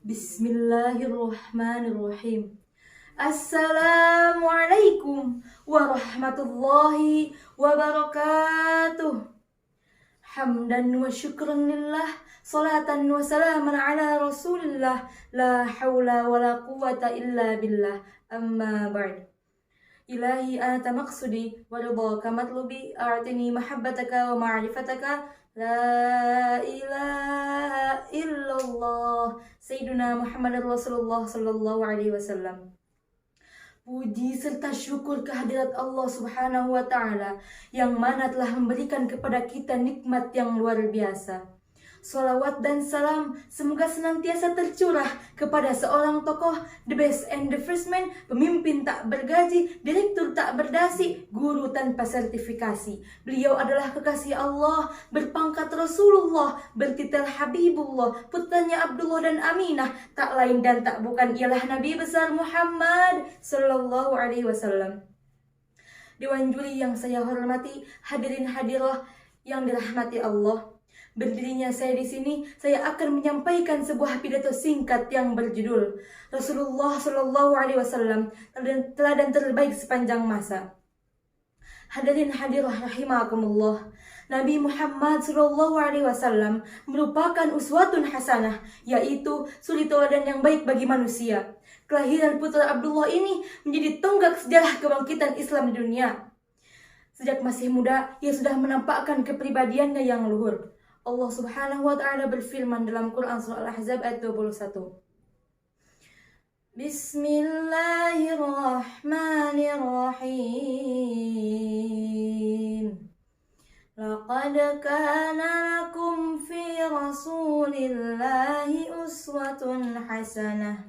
Bismillahirrahmanirrahim. Assalamualaikum warahmatullahi wabarakatuh. Hamdan wa syukran lillah, salatan wa salaman ala rasulillah, la hawla wa la quwata illa billah, amma ba'd. Ilahi anta maqsudi wa ridhaka matlubi, a'tini mahabbataka wa ma'rifataka, la ilaha illallah Sayyiduna Muhammad Rasulullah sallallahu alaihi wasallam. Puji serta syukur kehadirat Allah Subhanahu wa ta'ala yang mana telah memberikan kepada kita nikmat yang luar biasa. Salawat dan salam semoga senantiasa tercurah kepada seorang tokoh, the best and the first man, pemimpin tak bergaji, direktur tak berdasi, guru tanpa sertifikasi. Beliau adalah kekasih Allah, berpangkat Rasulullah, bertitel Habibullah, putranya Abdullah dan Aminah, tak lain dan tak bukan ialah Nabi besar Muhammad sallallahu alaihi wasallam. Dewan juri yang saya hormati, hadirin hadirah yang dirahmati Allah. Berdirinya saya di sini, saya akan menyampaikan sebuah pidato singkat yang berjudul Rasulullah Shallallahu Alaihi Wasallam, teladan terbaik sepanjang masa. Hadirin hadirah rahimakumullah. Nabi Muhammad Shallallahu Alaihi Wasallam merupakan uswatun hasanah, yaitu suri teladan yang baik bagi manusia. Kelahiran putra Abdullah ini menjadi tonggak sejarah kebangkitan Islam di dunia. Sejak masih muda, ia sudah menampakkan kepribadiannya yang luhur. Allah Subhanahu wa ta'ala berfirman dalam Quran surah Al-Ahzab ayat 21. Bismillahirrahmanirrahim. Laqad kana lakum fi Rasulillahi uswatun hasanah.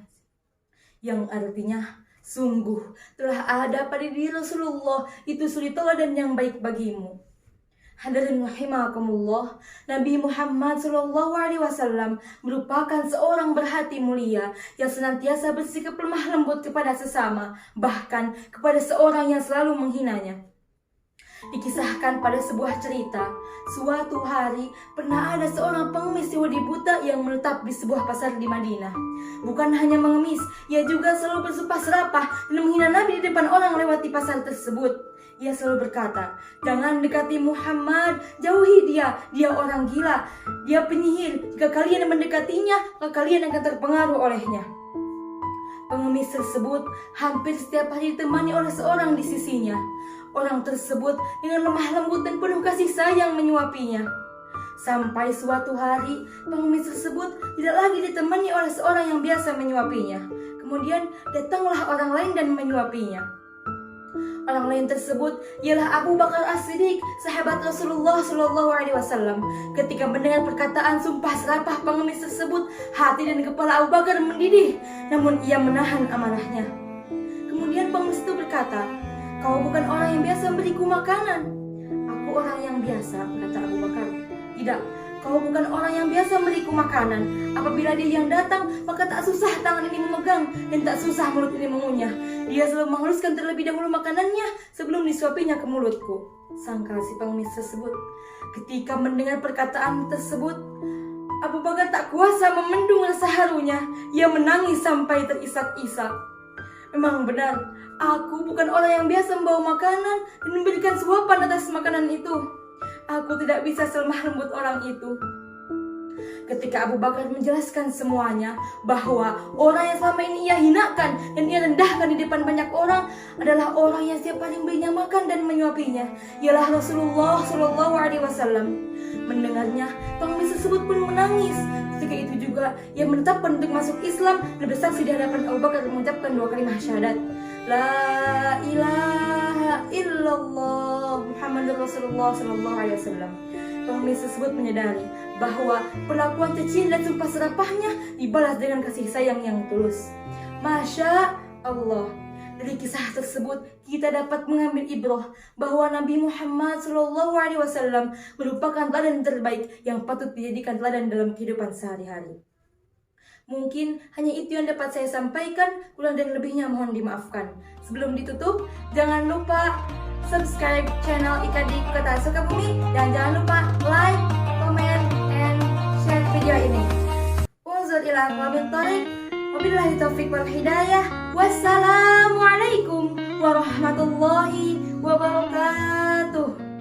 Yang artinya, sungguh telah ada pada diri Rasulullah itu suri teladan yang baik bagimu. Hadirin rahimakumullah, Nabi Muhammad sallallahu alaihi wasallam merupakan seorang berhati mulia yang senantiasa bersikap lemah lembut kepada sesama, bahkan kepada seorang yang selalu menghinanya. Dikisahkan pada sebuah cerita, suatu hari pernah ada seorang pengemis Yahudi buta yang menetap di sebuah pasar di Madinah. Bukan hanya mengemis, ia juga selalu bersumpah serapah dan menghina Nabi di depan orang lewati pasar tersebut. Ia selalu berkata, jangan dekati Muhammad, jauhi dia orang gila, dia penyihir, jika kalian mendekatinya, maka kalian akan terpengaruh olehnya. Pengemis tersebut hampir setiap hari ditemani oleh seorang di sisinya. Orang tersebut dengan lemah lembut dan penuh kasih sayang menyuapinya. Sampai suatu hari, pengemis tersebut tidak lagi ditemani oleh seorang yang biasa menyuapinya. Kemudian datanglah orang lain dan menyuapinya. Orang lain tersebut ialah Abu Bakar As-Siddiq, sahabat Rasulullah Shallallahu Alaihi Wasallam. Ketika mendengar perkataan sumpah serapah pengemis tersebut, hati dan kepala Abu Bakar mendidih, namun ia menahan amarahnya. Kemudian pengemis itu berkata, kau bukan orang yang biasa memberiku makanan. Aku orang yang biasa, kata Abu Bakar. Tidak, kau bukan orang yang biasa memberiku makanan. Apabila dia yang datang, maka tak susah tangan ini memegang dan tak susah mulut ini mengunyah. Dia selalu menghaluskan terlebih dahulu makanannya sebelum disuapinya ke mulutku, sangka si pengemis tersebut. Ketika mendengar perkataan tersebut, Abu Bakar tak kuasa memendung rasa harunya. Ia menangis sampai terisak-isak. Memang benar, aku bukan orang yang biasa membawa makanan dan memberikan suapan atas makanan itu. Aku tidak bisa selemah lembut orang itu. Ketika Abu Bakar menjelaskan semuanya, bahwa orang yang selama ini ia hinakan dan ia rendahkan di depan banyak orang adalah orang yang setiap hari memberinya makan dan menyuapinya, ialah Rasulullah Shallallahu Alaihi Wasallam. Mendengarnya, pengemis tersebut pun menangis. Ketika itu juga ia menetapkan untuk masuk Islam dan bersaksi di hadapan Abu Bakar mengucapkan 2 kalimat syahadat, La ilaha illallah Muhammadur Rasulullah Sallallahu Alaihi Wasallam. Pengemis tersebut menyadari bahwa perlakuan cacian dan sumpah serapahnya dibalas dengan kasih sayang yang tulus. Masya Allah. Dari kisah tersebut kita dapat mengambil ibrah bahwa Nabi Muhammad Sallallahu Alaihi Wasallam merupakan teladan terbaik yang patut dijadikan teladan dalam kehidupan sehari-hari. Mungkin hanya itu yang dapat saya sampaikan, kurang dan lebihnya mohon dimaafkan. Sebelum ditutup, jangan lupa subscribe channel Ikadik Kota Sukabumi dan jangan lupa like, comment, and share video ini. tawasul ila aqwamit thariq. Wabillahi taufiq wal hidayah. Wassalamualaikum warahmatullahi wabarakatuh.